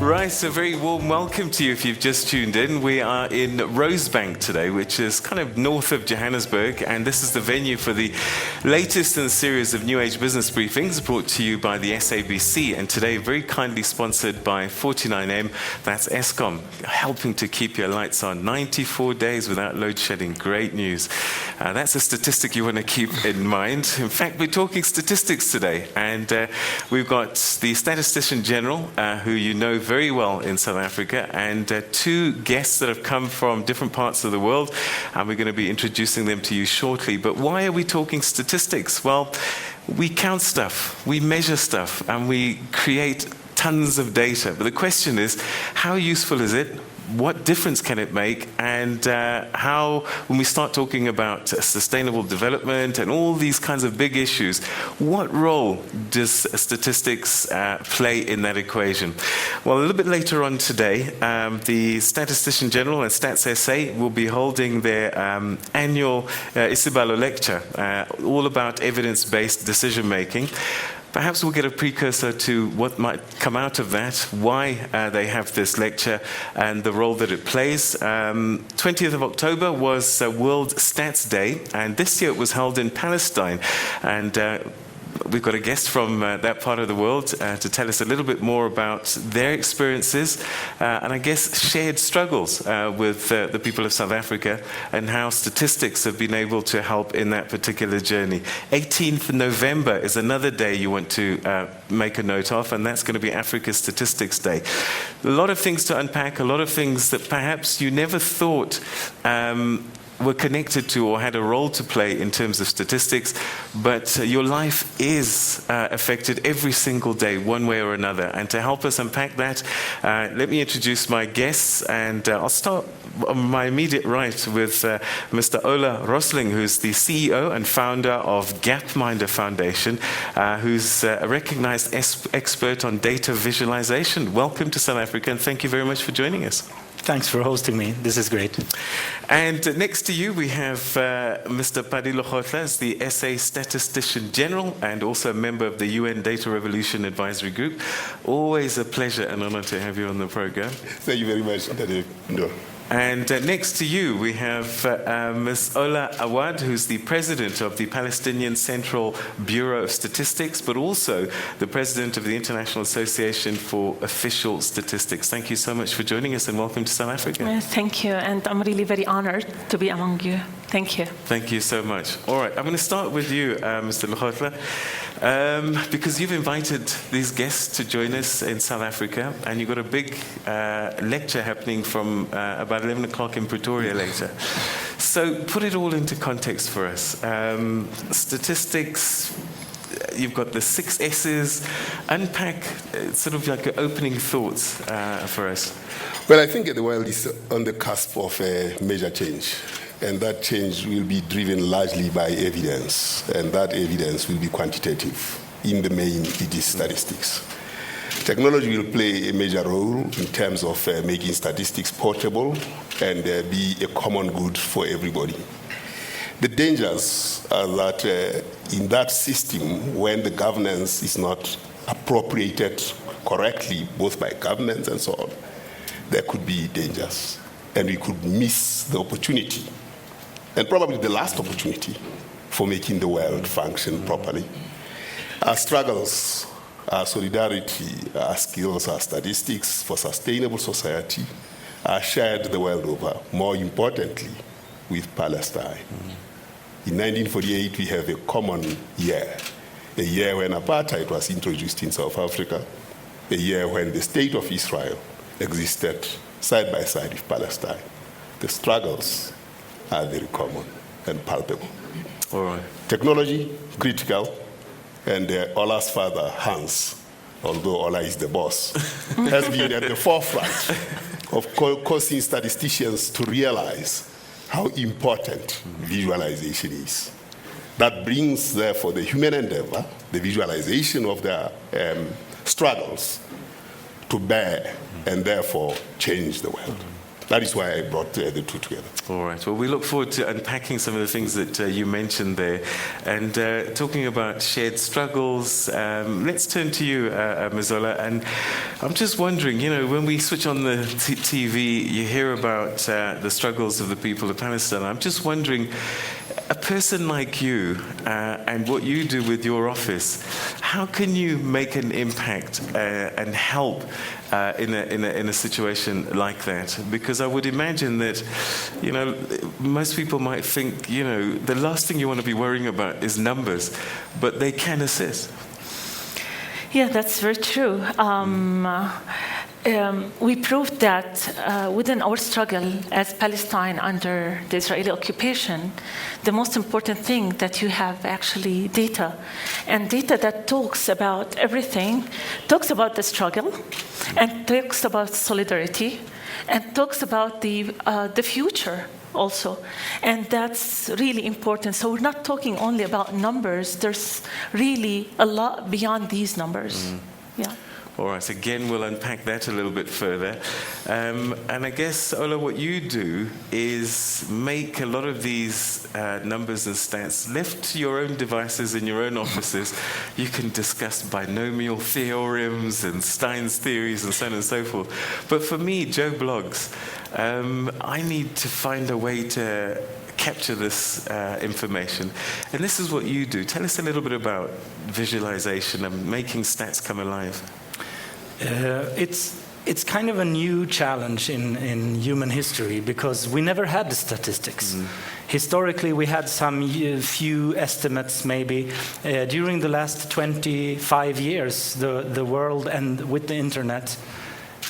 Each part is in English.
Right, so very warm welcome to you if you've just tuned in. We are in Rosebank today, which is kind of north of Johannesburg, and this is the venue for the latest in a series of New Age business briefings brought to you by the SABC, and today very kindly sponsored by 49M, that's Eskom, helping to keep your lights on. 94 days without load shedding, great news. That's a statistic you want to keep in mind. In fact, we're talking statistics today, and we've got the Statistician-General, who you know very well in South Africa, and two guests that have come from different parts of the world, and we're going to be introducing them to you shortly. But why are we talking statistics? Well, we count stuff, we measure stuff, and we create tons of data. But the question is, how useful is it? What difference can it make? And how, when we start talking about sustainable development and all these kinds of big issues, what role does statistics play in that equation? Well, a little bit later on today, the Statistician-General and Stats SA will be holding their annual Isibalo lecture, all about evidence-based decision-making. Perhaps we'll get a precursor to what might come out of that, why they have this lecture and the role that it plays. 20th of October was World Stats Day, and this year it was held in Palestine. And we've got a guest from that part of the world to tell us a little bit more about their experiences and I guess shared struggles with the people of South Africa and how statistics have been able to help in that particular journey. 18th November is another day you want to make a note of, and that's going to be Africa Statistics Day. A lot of things to unpack, a lot of things that perhaps you never thought were connected to or had a role to play in terms of statistics, but your life is affected every single day, one way or another. And to help us unpack that, let me introduce my guests, and I'll start on my immediate right with Mr. Ola Rosling, who's the CEO and founder of Gapminder Foundation, who's a recognized expert on data visualization. Welcome to South Africa, and thank you very much for joining us. Thanks for hosting me. This is great. And next to you, we have Mr. Pali Lehohla, as the SA Statistician-General and also a member of the UN Data Revolution Advisory Group. Always a pleasure and honor to have you on the program. Thank you very much, Ndoro. And next to you, we have Ms. Ola Awad, who's the president of the Palestinian Central Bureau of Statistics, but also the president of the International Association for Official Statistics. Thank you so much for joining us, and welcome to South Africa. Thank you, and I'm really very honored to be among you. Thank you. Thank you so much. All right, I'm going to start with you, Mr. Lehohla, because you've invited these guests to join us in South Africa, and you've got a big lecture happening from about 11 o'clock in Pretoria later. So put it all into context for us. Statistics, you've got the 6 S's. Unpack sort of like opening thoughts for us. Well, I think the world is on the cusp of a major change, and that change will be driven largely by evidence, and that evidence will be quantitative. In the main, it is statistics. Technology will play a major role in terms of making statistics portable and be a common good for everybody. The dangers are that in that system, when the governance is not appropriated correctly, both by governments and so on, there could be dangers, and we could miss the opportunity, and probably the last opportunity, for making the world function properly. Our struggles, our solidarity, our skills, our statistics for sustainable society are shared the world over, more importantly, with Palestine. In 1948, we have a common year, a year when apartheid was introduced in South Africa, a year when the state of Israel existed side by side with Palestine. The struggles are very common and palpable. All right. Technology, critical, and Ola's father, Hans, although Ola is the boss, has been at the forefront of causing statisticians to realize how important visualization is. That brings, therefore, the human endeavor, the visualization of their struggles, to bear and therefore change the world. That is why I brought the two together. All right. Well, we look forward to unpacking some of the things that you mentioned there. And talking about shared struggles, let's turn to you, Ms. Ola. And I'm just wondering, when we switch on the TV, you hear about the struggles of the people of Palestine. I'm just wondering, a person like you and what you do with your office, how can you make an impact and help in a situation like that? Because I would imagine that, most people might think, the last thing you want to be worrying about is numbers, but they can assist. Yeah, that's very true. We proved that within our struggle as Palestine under the Israeli occupation, the most important thing that you have actually data, and data that talks about everything, talks about the struggle, and talks about solidarity, and talks about the future also. And that's really important. So we're not talking only about numbers. There's really a lot beyond these numbers. Yeah. All right, again, we'll unpack that a little bit further. And I guess, Ola, what you do is make a lot of these numbers and stats left to your own devices in your own offices. You can discuss binomial theorems and Stein's theories and so on and so forth. But for me, Joe Bloggs, I need to find a way to capture this information. And this is what you do. Tell us a little bit about visualization and making stats come alive. It's kind of a new challenge in human history because we never had the statistics. Historically, we had some few estimates maybe. During the last 25 years, the world and with the internet,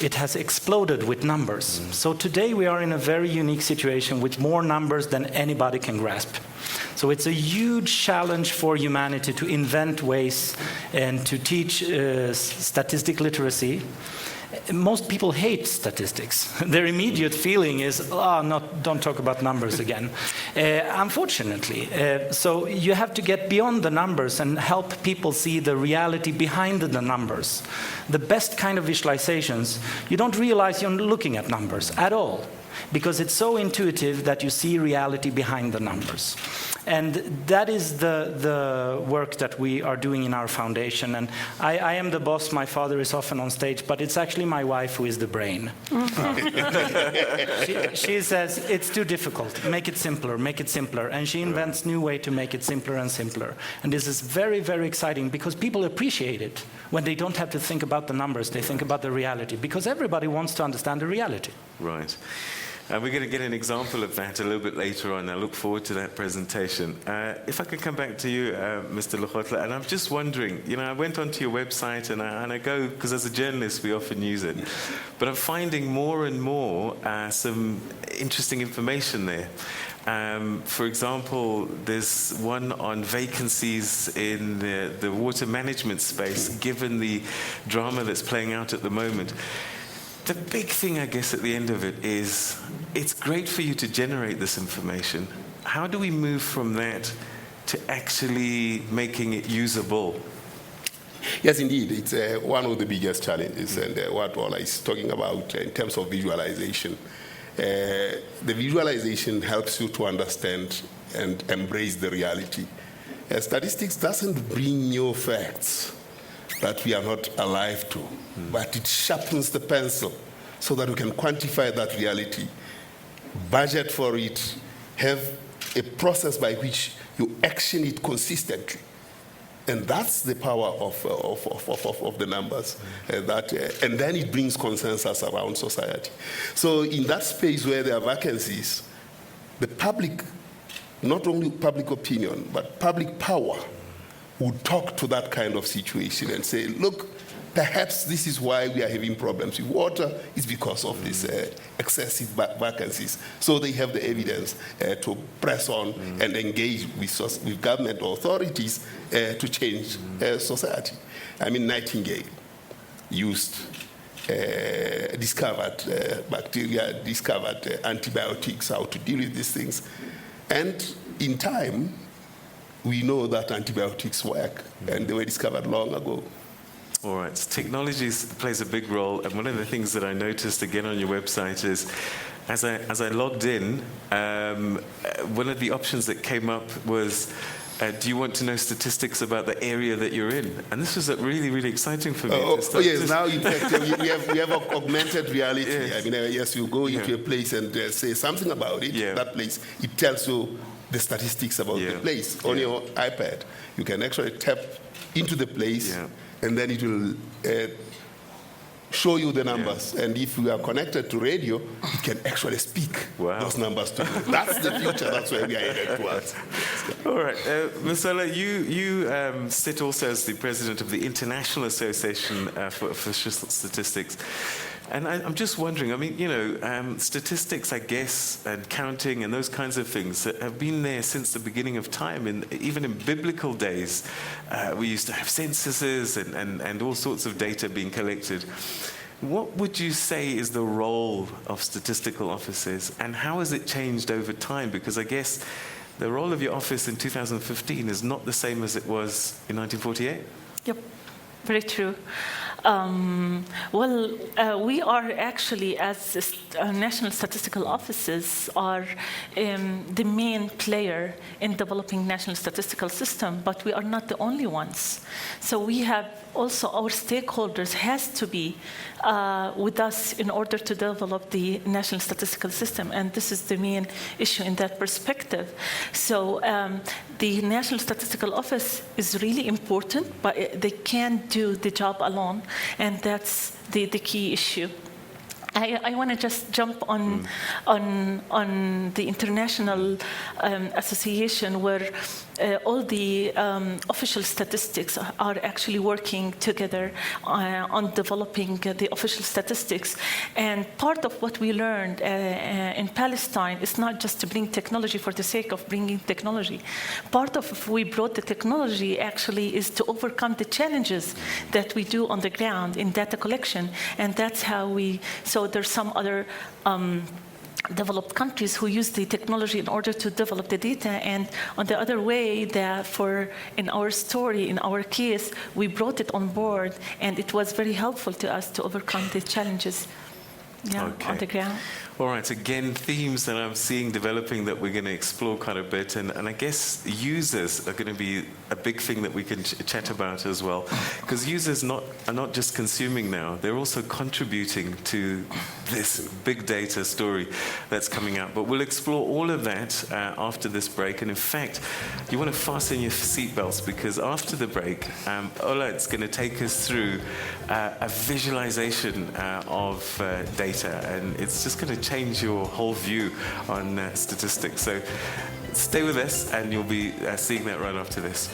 it has exploded with numbers. So today we are in a very unique situation with more numbers than anybody can grasp. So it's a huge challenge for humanity to invent ways and to teach statistic literacy. Most people hate statistics. Their immediate feeling is, don't talk about numbers again. Unfortunately. So you have to get beyond the numbers and help people see the reality behind the numbers. The best kind of visualizations, you don't realize you're looking at numbers at all, because it's so intuitive that you see reality behind the numbers. And that is the work that we are doing in our foundation. And I am the boss, my father is often on stage, but it's actually my wife who is the brain. She says, it's too difficult, make it simpler, make it simpler. And she invents new way to make it simpler and simpler. And this is very, very exciting because people appreciate it when they don't have to think about the numbers, they think about the reality, because everybody wants to understand the reality. Right. We're going to get an example of that a little bit later on. I look forward to that presentation. If I could come back to you, Mr. Lehohla, and I'm just wondering, I went onto your website and I go, because as a journalist we often use it, but I'm finding more and more some interesting information there. For example, there's one on vacancies in the water management space, given the drama that's playing out at the moment. The big thing, I guess, at the end of it is it's great for you to generate this information. How do we move from that to actually making it usable? Yes, indeed. It's one of the biggest challenges, and what Ola is talking about in terms of visualization. The visualization helps you to understand and embrace the reality. Statistics doesn't bring new facts that we are not alive to, but it sharpens the pencil so that we can quantify that reality, budget for it, have a process by which you action it consistently. And that's the power of the numbers. And then it brings consensus around society. So in that space where there are vacancies, the public, not only public opinion, but public power, would talk to that kind of situation and say, look, perhaps this is why we are having problems with water, is because of these excessive vacancies. So they have the evidence to press on and engage with government authorities to change society. I mean, Nightingale discovered bacteria, discovered antibiotics, how to deal with these things. And in time, we know that antibiotics work, and they were discovered long ago. All right. Technology plays a big role, and one of the things that I noticed again on your website is as I logged in, one of the options that came up was, do you want to know statistics about the area that you're in? And this was really, really exciting for me. Yes, now in fact, we have augmented reality. Yeah. I mean, yes, you go into a place and say something about it, that place, it tells you the statistics about the place. On your iPad, you can actually tap into the place, and then it will show you the numbers. And if you are connected to radio, it can actually speak those numbers to you. That's the future. That's where we are headed towards. All right. Ms. Ola, you sit also as the president of the International Association for Official Statistics. And I'm just wondering, I mean, you know, statistics, I guess, and counting and those kinds of things have been there since the beginning of time. And even in biblical days, we used to have censuses and all sorts of data being collected. What would you say is the role of statistical offices, and how has it changed over time? Because I guess the role of your office in 2015 is not the same as it was in 1948. Yep, very true. We are actually, as national statistical offices, are the main player in developing national statistical system, but we are not the only ones. So we have also our stakeholders has to be with us in order to develop the national statistical system, and this is the main issue in that perspective. So the National Statistical Office is really important, but they can't do the job alone, and that's the key issue. I want to just jump on the international association where all the official statistics are actually working together on developing the official statistics. And part of what we learned in Palestine is not just to bring technology for the sake of bringing technology. Part of we brought the technology actually is to overcome the challenges that we do on the ground in data collection, and that's how we. So there's some other developed countries who use the technology in order to develop the data, and on the other way, that in our story, in our case, we brought it on board, and it was very helpful to us to overcome the challenges on the ground. All right, again, themes that I'm seeing developing that we're going to explore quite a bit, and I guess users are going to be a big thing that we can chat about as well, because users are not just consuming now, they're also contributing to this big data story that's coming out. But we'll explore all of that after this break, and in fact, you want to fasten your seatbelts, because after the break, Ola is going to take us through a visualization of data, and it's just going to change your whole view on statistics. So stay with us, and you'll be seeing that right after this.